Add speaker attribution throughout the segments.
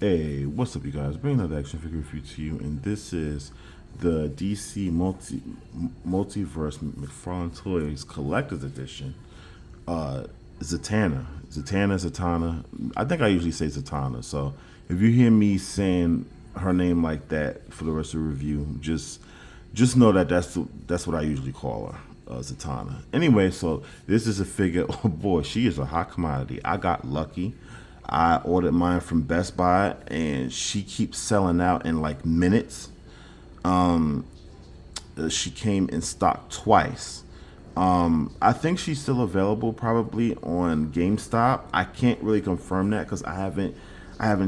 Speaker 1: Hey, what's up, you guys? Bringing another action figure review to you, and this is the DC Multiverse Mcfarlane Toys Collector's Edition. Zatanna. I think I usually say Zatanna. So if you hear me saying her name like that for the rest of the review, just know that that's what I usually call her, Zatanna. Anyway, so this is a figure. Oh boy, she is a hot commodity. I got lucky. I ordered mine from Best Buy, and she keeps selling out in like minutes. She came in stock twice. I think she's still available probably on GameStop. I can't really confirm that because I haven't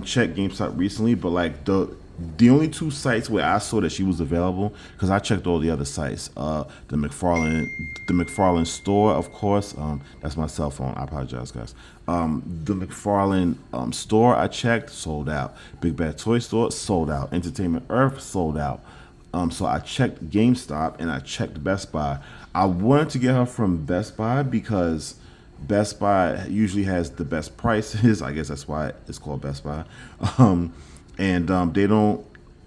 Speaker 1: checked GameStop recently. But like the only two sites where I saw that she was available, because I checked all the other sites. The McFarlane store, of course. That's my cell phone. I apologize, guys. The McFarlane store I checked, sold out. Big Bad Toy Store, sold out. Entertainment Earth, sold out. So I checked GameStop and I checked Best Buy. I wanted to get her from Best Buy because Best Buy usually has the best prices. I guess that's why it's called Best Buy. And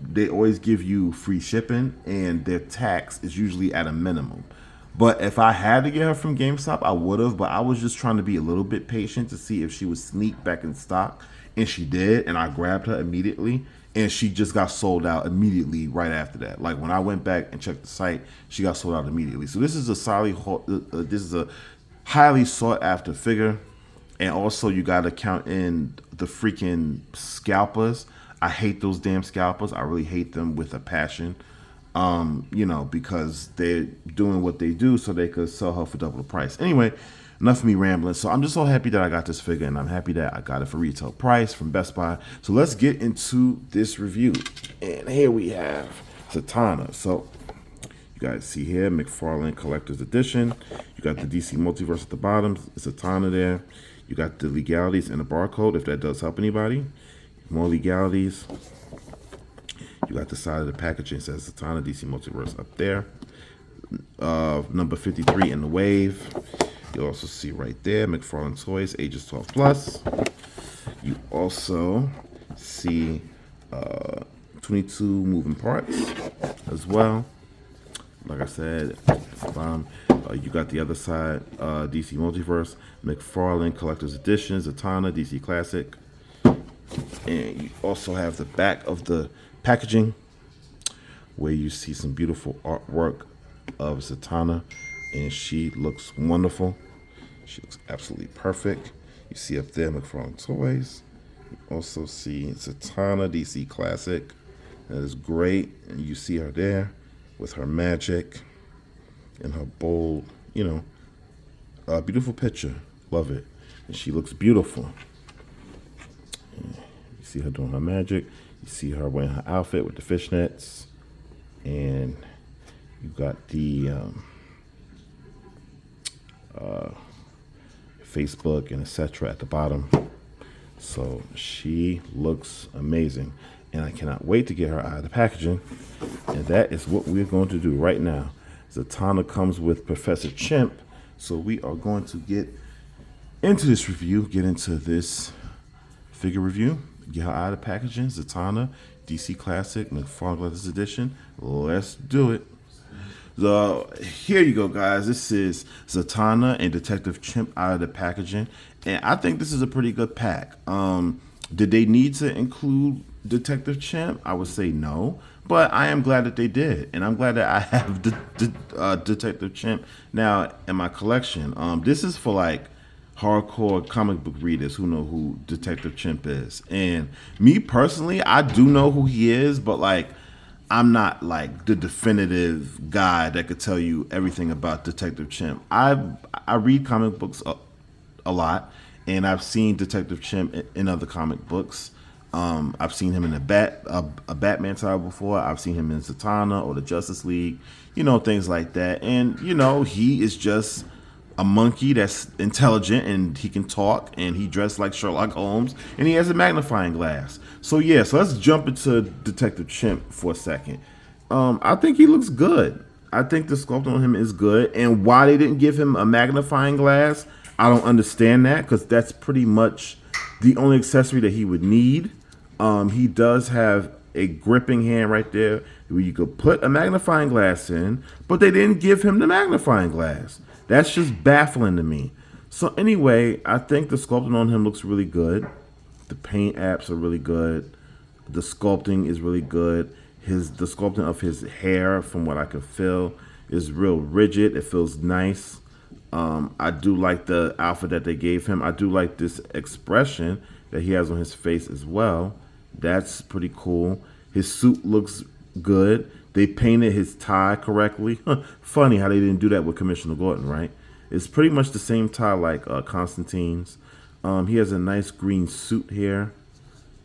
Speaker 1: they always give you free shipping, and their tax is usually at a minimum. But if I had to get her from GameStop, I would have. But I was just trying to be a little bit patient to see if she would sneak back in stock, and she did. And I grabbed her immediately, and she just got sold out immediately right after that. Like when I went back and checked the site, she got sold out immediately. So this is a highly sought after figure, and also you got to count in the freaking scalpers. I hate those damn scalpers. I really hate them with a passion. Because they're doing what they do so they could sell her for double the price. Anyway, enough of me rambling. So I'm just so happy that I got this figure, and I'm happy that I got it for retail price from Best Buy. So let's get into this review. And here we have Zatanna. So you guys see here, McFarlane Collector's Edition. You got the DC Multiverse at the bottom. It's Zatanna there. You got the legalities and the barcode, if that does help anybody. More legalities. You got the side of the packaging, says Zatanna DC Multiverse up there. Number 53 in the wave. You also see right there, McFarlane Toys, ages 12 plus. You also see 22 moving parts as well. Like I said, you got the other side, DC Multiverse, McFarlane Collector's Edition, Zatanna, DC Classic. And you also have the back of the packaging, where you see some beautiful artwork of Zatanna, and she looks wonderful. She looks absolutely perfect. You see up there McFarlane Toys. You also see Zatanna DC Classic. That is great. And you see her there with her magic and her bold, beautiful picture. Love it. And she looks beautiful. And you see her doing her magic. You see her wearing her outfit with the fishnets, and you got the Facebook and etc. at the bottom. So she looks amazing, and I cannot wait to get her out of the packaging. And that is what we're going to do right now. Zatanna comes with Professor Chimp, so we are going to get into this review, get into this figure review. Get her out of the packaging. Zatanna, DC Classic, McFarlane Collector's Edition. Let's do it. So here you go, guys. This is Zatanna and Detective Chimp out of the packaging, and I think this is a pretty good pack. Did they need to include Detective Chimp? I would say no, but I am glad that they did, and I'm glad that I have Detective Chimp now in my collection. This is for like hardcore comic book readers who know who Detective Chimp is. And me personally, I do know who he is, but like I'm not like the definitive guy that could tell you everything about Detective Chimp. I read comic books a lot, and I've seen Detective Chimp in other comic books. I've seen him in a Batman title before. I've seen him in Zatanna or the Justice League, things like that. And he is just a monkey that's intelligent, and he can talk, and he dressed like Sherlock Holmes, and he has a magnifying glass. So let's jump into Detective Chimp for a second. I think he looks good. I think the sculpt on him is good, and why they didn't give him a magnifying glass, I don't understand that, because that's pretty much the only accessory that he would need. He does have a gripping hand right there where you could put a magnifying glass in, but they didn't give him the magnifying glass. That's just baffling to me. So anyway, I think the sculpting on him looks really good. The paint apps are really good. The sculpting is really good. The sculpting of his hair, from what I can feel, is real rigid. It feels nice. I do like the outfit that they gave him. I do like this expression that he has on his face as well. That's pretty cool. His suit looks good. They painted his tie correctly. Funny how they didn't do that with Commissioner Gordon, right? It's pretty much the same tie like Constantine's. He has a nice green suit here.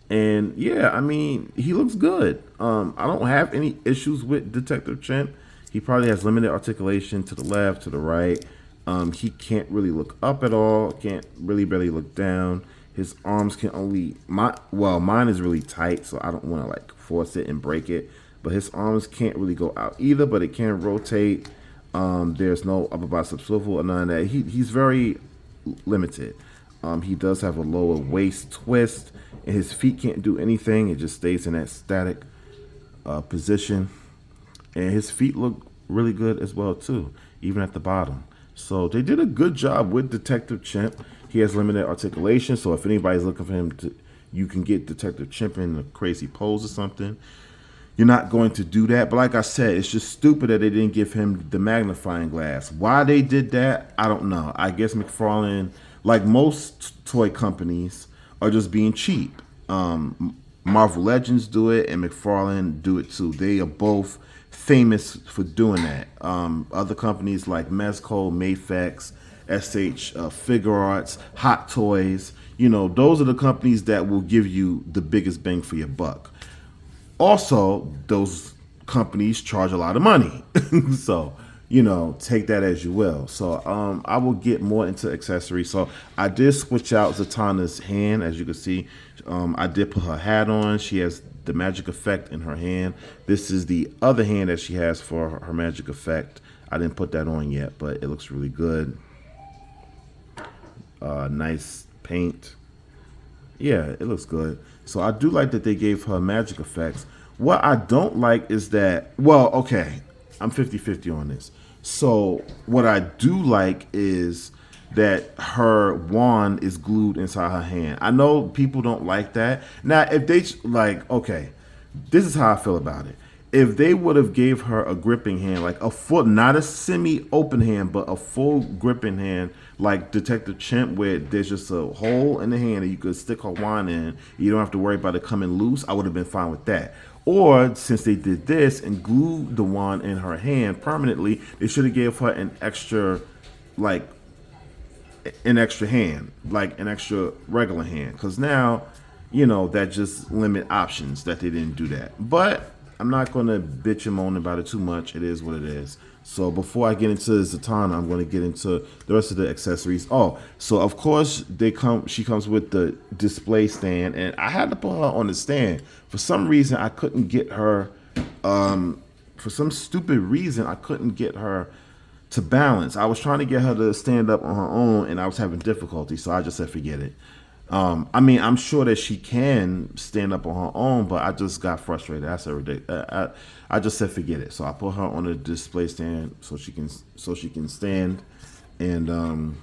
Speaker 1: And yeah, I mean, he looks good. I don't have any issues with Detective Chimp. He probably has limited articulation to the left, to the right. He can't really look up at all. Can't really barely look down. His arms can only mine is really tight, so I don't want to like force it and break it. But his arms can't really go out either, but it can rotate. There's no upper bicep swivel or none of that. He's very limited. He does have a lower waist twist, and his feet can't do anything. It just stays in that static position. And his feet look really good as well too, even at the bottom. So they did a good job with Detective Chimp. He has limited articulation, so if anybody's looking for him you can get Detective Chimp in a crazy pose or something. You're not going to do that. But like I said, it's just stupid that they didn't give him the magnifying glass. Why they did that, I don't know. I guess McFarlane, like most toy companies, are just being cheap. Marvel Legends do it, and McFarlane do it too. They are both famous for doing that. Other companies like Mezco, Mafex, SH Figure Arts, Hot Toys, those are the companies that will give you the biggest bang for your buck. Also, those companies charge a lot of money. So, take that as you will. So, I will get more into accessories. So, I did switch out Zatanna's hand. As you can see, I did put her hat on. She has the magic effect in her hand. This is the other hand that she has for her magic effect. I didn't put that on yet, but it looks really good. Nice paint. Yeah, it looks good. So I do like that they gave her magic effects. What I don't like is that, okay, I'm 50-50 on this. So what I do like is that her wand is glued inside her hand. I know people don't like that. Now, if they okay, this is how I feel about it. If they would have gave her a gripping hand, like a full, not a semi-open hand, but a full gripping hand, like Detective Chimp, where there's just a hole in the hand and you could stick her wand in, you don't have to worry about it coming loose, I would have been fine with that. Or since they did this and glued the wand in her hand permanently, they should have gave her an extra hand, like an extra regular hand. Because now, that just limit options that they didn't do that. But I'm not going to bitch and moan about it too much. It is what it is. So before I get into Zatanna, I'm going to get into the rest of the accessories. Oh, so of course she comes with the display stand, and I had to put her on the stand. For some reason, I couldn't get her, for some stupid reason, I couldn't get her to balance. I was trying to get her to stand up on her own, and I was having difficulty, so I just said forget it. I mean, I'm sure that she can stand up on her own, but I just got frustrated. I said ridiculous. I just said forget it. So I put her on a display stand so she can stand. And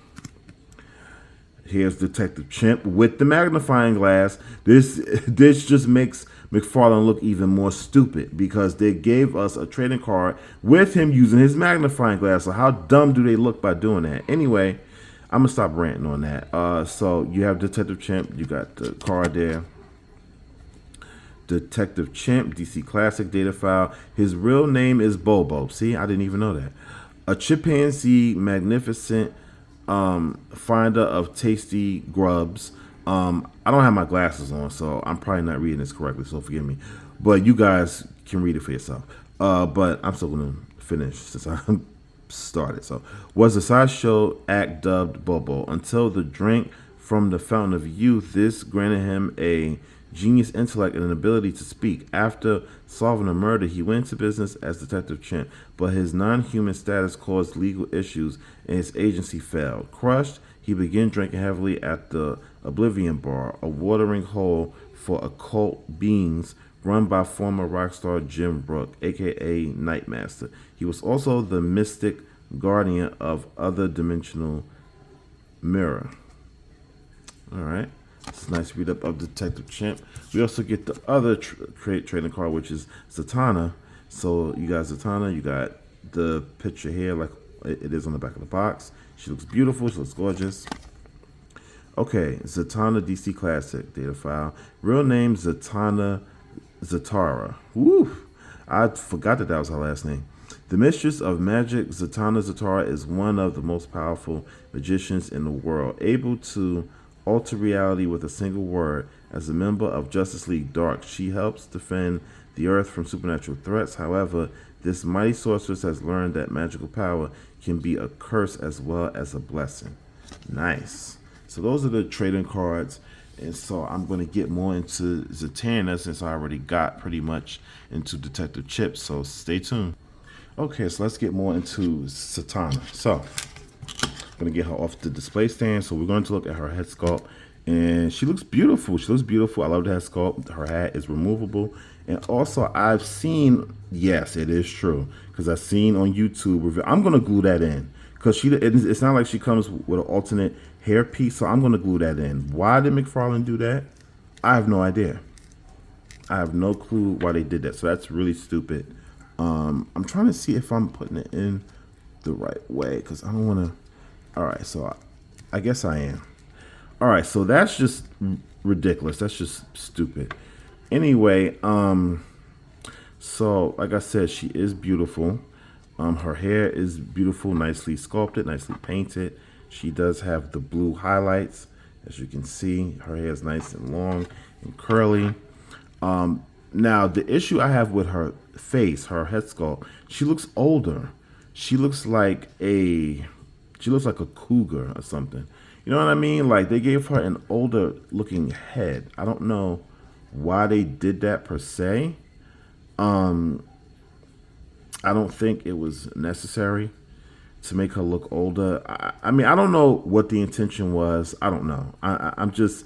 Speaker 1: here's Detective Chimp with the magnifying glass. This just makes McFarlane look even more stupid because they gave us a trading card with him using his magnifying glass. So how dumb do they look by doing that? Anyway, I'm going to stop ranting on that. So you have Detective Chimp. You got the card there. Detective Chimp, DC Classic data file. His real name is Bobo. See, I didn't even know that. A chimpanzee, magnificent finder of tasty grubs. I don't have my glasses on, so I'm probably not reading this correctly, so forgive me. But you guys can read it for yourself. But I'm still going to finish since I'm started. So was a sideshow act dubbed Bobo until the drink from the fountain of youth. This granted him a genius intellect and an ability to speak. After solving a murder, he went into business as Detective Chimp, but his non-human status caused legal issues and his agency failed. Crushed, He began drinking heavily at the Oblivion Bar, a watering hole for occult beings run by former rock star Jim Brooke, aka Nightmaster. He was also the mystic guardian of other dimensional mirror. All right. It's a nice read up of Detective Chimp. We also get the other trading card, which is Zatanna. So you got Zatanna, you got the picture here, like it is on the back of the box. She looks beautiful. She looks gorgeous. Okay, Zatanna DC Classic data file. Real name Zatanna Zatara. Woo! I forgot that was her last name. The mistress of magic, Zatanna Zatara is one of the most powerful magicians in the world, able to alter reality with a single word. As a member of Justice League Dark, she helps defend the Earth from supernatural threats. However, this mighty sorceress has learned that magical power can be a curse as well as a blessing. Nice. So those are the trading cards. And so I'm going to get more into Zatanna since I already got pretty much into Detective Chip. So stay tuned. Okay, so let's get more into Zatanna. So I'm going to get her off the display stand. So we're going to look at her head sculpt. And she looks beautiful. She looks beautiful. I love the head sculpt. Her hat is removable. And also I've seen, yes, it is true. Because I've seen on YouTube, I'm going to glue that in. Because it's not like she comes with an alternate hair piece, so I'm going to glue that in. Why did McFarlane do that? I have no idea. I have no clue why they did that. So that's really stupid. I'm trying to see if I'm putting it in the right way because I don't want to. All right, so I guess I am. All right, so that's just ridiculous. That's just stupid. Anyway, so like I said, she is beautiful. Her hair is beautiful, nicely sculpted, nicely painted. She does have the blue highlights. As you can see, her hair is nice and long and curly. Now, the issue I have with her face, her head sculpt, she looks older. She looks like a cougar or something. You know what I mean? Like they gave her an older looking head. I don't know why they did that per se. I don't think it was necessary to make her look older. I mean, I don't know what the intention was. I don't know. I'm just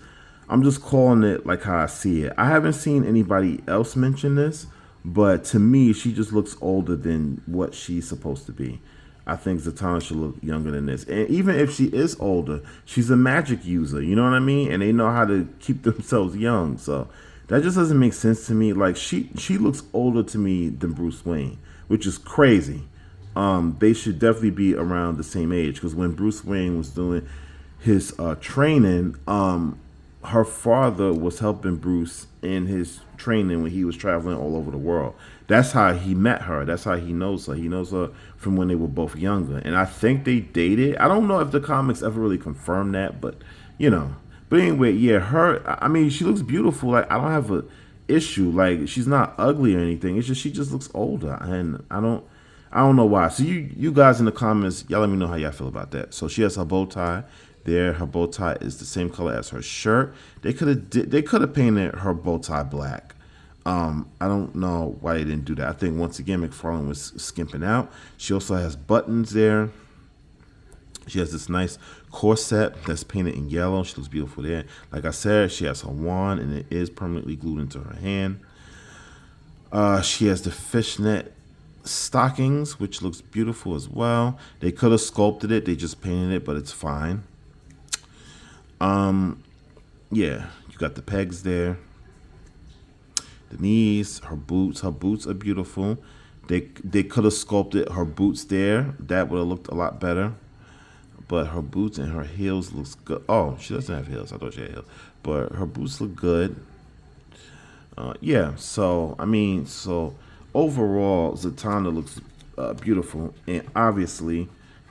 Speaker 1: calling it like how I see it. I haven't seen anybody else mention this, but to me, she just looks older than what she's supposed to be. I think Zatanna should look younger than this. And even if she is older, she's a magic user. You know what I mean? And they know how to keep themselves young. So that just doesn't make sense to me. Like she looks older to me than Bruce Wayne, which is crazy. They should definitely be around the same age because when Bruce Wayne was doing his training, her father was helping Bruce in his training when he was traveling all over the world. That's how he met her. That's how he knows her. He knows her from when they were both younger. And I think they dated. I don't know if the comics ever really confirmed that, but you know. But anyway, yeah, I mean, she looks beautiful. Like I don't have a issue. Like she's not ugly or anything. It's just she just looks older, and I don't know why. So you guys in the comments, y'all let me know how y'all feel about that. So she has her bow tie there. Her bow tie is the same color as her shirt. They could have painted her bow tie black. I don't know why they didn't do that. I think once again McFarlane was skimping out. She also has buttons there. She has this nice corset that's painted in yellow. She looks beautiful there. Like I said, she has her wand, and it is permanently glued into her hand. She has the fishnet stockings, which looks beautiful as well. They could have sculpted it. They just painted it, but it's fine. Yeah, you got the pegs there. The knees, her boots. Her boots are beautiful. They could have sculpted her boots there. That would have looked a lot better. But her boots and her heels looks good. Oh, she doesn't have heels. I thought she had heels. But her boots look good. Yeah, so, I mean, so overall, Zatanna looks beautiful. And obviously,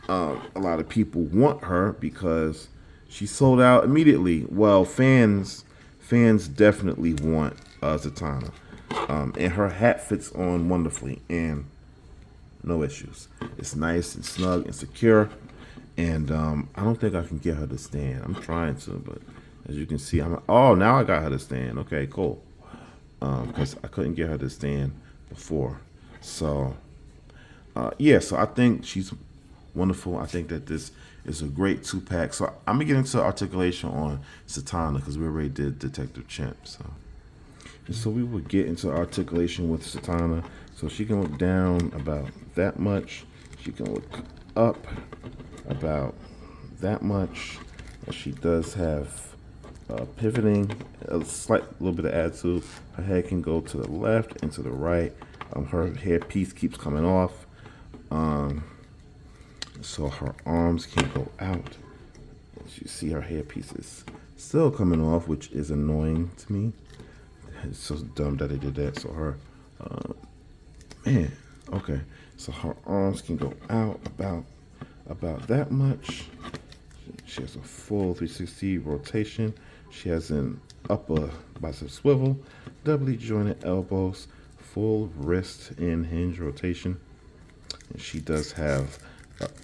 Speaker 1: a lot of people want her because she sold out immediately. Well, fans definitely want Zatanna. And her hat fits on wonderfully. And no issues. It's nice and snug and secure. And I don't think I can get her to stand. I'm trying to, but as you can see, now I got her to stand. Okay, cool. Because I couldn't get her to stand before. So, yeah, so I think she's wonderful. I think that this is a great 2-pack. So I'm gonna get into articulation on Zatanna because we already did Detective Chimp. So we will get into articulation with Zatanna. So she can look down about that much. She can look up about that much. She does have pivoting, a little bit of attitude. Her head can go to the left and to the right. Her hair piece keeps coming off. So her arms can go out. As you see, her hair piece is still coming off, which is annoying to me. It's so dumb that they did that. So her, man, okay. So her arms can go out about that much. She has a full 360 rotation. She has an upper bicep swivel, doubly jointed elbows, full wrist and hinge rotation. And she does have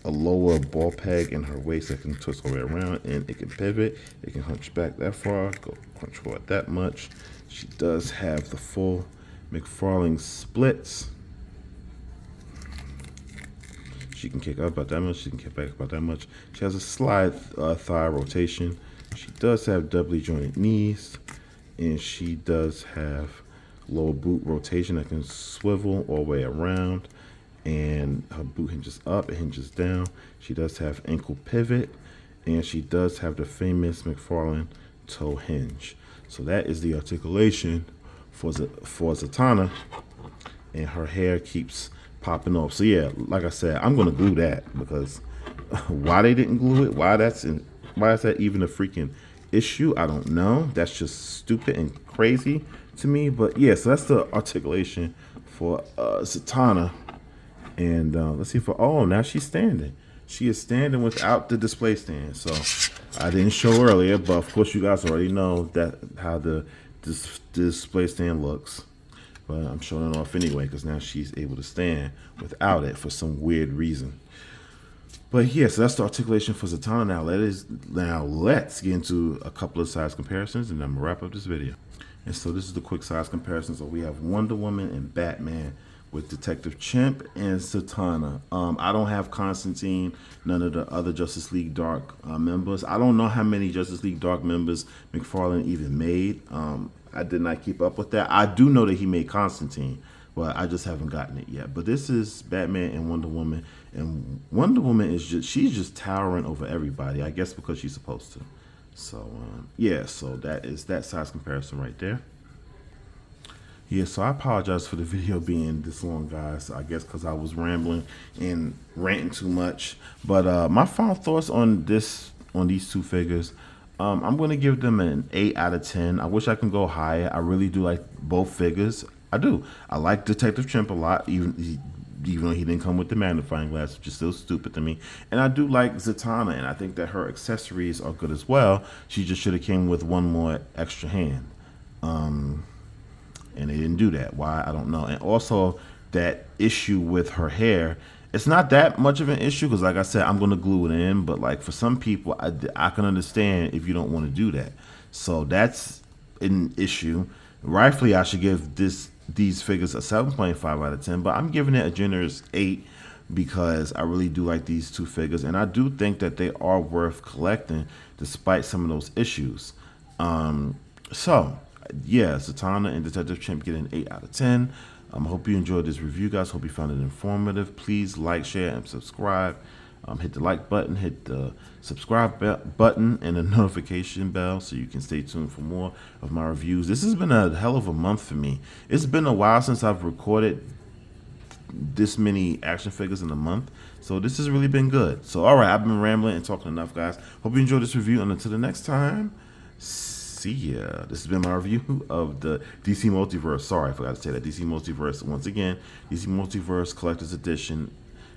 Speaker 1: a lower ball peg in her waist that can twist all the way around, and it can pivot. It can hunch back that far, go hunch forward that much. She does have the full Mcfarlane splits. She can kick up about that much. She can kick back about that much. She has a slide thigh rotation. She does have doubly jointed knees, and she does have lower boot rotation that can swivel all the way around. And her boot hinges up, it hinges down. She does have ankle pivot, and she does have the famous Mcfarlane toe hinge. So that is the articulation for Zatanna, and her hair keeps popping off. So yeah, like I said, I'm gonna glue that because why they didn't glue it, why is that even a freaking issue? I don't know. That's just stupid and crazy to me. But yeah, so that's the articulation for Zatanna. And let's see now she's standing. She is standing without the display stand. So I didn't show earlier, but of course you guys already know that how the display stand looks. But I'm showing it off anyway because now she's able to stand without it for some weird reason. But yeah, so that's the articulation for Zatanna. Now let's get into a couple of size comparisons, and I'm gonna wrap up this video. And so this is the quick size comparison. So we have Wonder Woman and Batman with Detective Chimp and Zatanna. I don't have Constantine, none of the other Justice League Dark members. I don't know how many Justice League Dark members Mcfarlane even made. I did not keep up with that. I do know that he made Constantine, but I just haven't gotten it yet. But this is Batman and Wonder Woman, and Wonder Woman she's just towering over everybody, I guess because she's supposed to. So yeah, so that is that size comparison right there. Yeah, so I apologize for the video being this long, guys. I guess because I was rambling and ranting too much. But my final thoughts on these two figures, I'm going to give them an 8 out of 10. I wish I could go higher. I really do like both figures. I do. I like Detective Chimp a lot, even though he didn't come with the magnifying glass, which is still stupid to me. And I do like Zatanna, and I think that her accessories are good as well. She just should have came with one more extra hand. And they didn't do that. Why? I don't know. And also that issue with her hair, it's not that much of an issue because, like I said, I'm going to glue it in. But like for some people, I can understand if you don't want to do that. So that's an issue. Rightfully, I should give these figures a 7.5 out of 10. But I'm giving it a generous 8 because I really do like these two figures. And I do think that they are worth collecting despite some of those issues. So yeah, Zatanna and Detective Chimp get an 8 out of 10. Hope you enjoyed this review, guys. Hope you found it informative. Please like, share, and subscribe. Hit the like button, hit the subscribe button, and the notification bell so you can stay tuned for more of my reviews. This has been a hell of a month for me. It's been a while since I've recorded this many action figures in a month. So this has really been good. So all right, I've been rambling and talking enough, guys. Hope you enjoyed this review, and until the next time, see ya. This has been my review of the DC Multiverse. Sorry, I forgot to say that. DC Multiverse, once again, DC Multiverse Collector's Edition,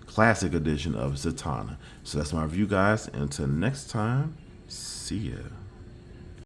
Speaker 1: Classic Edition of Zatanna. So that's my review, guys. And until next time, see ya.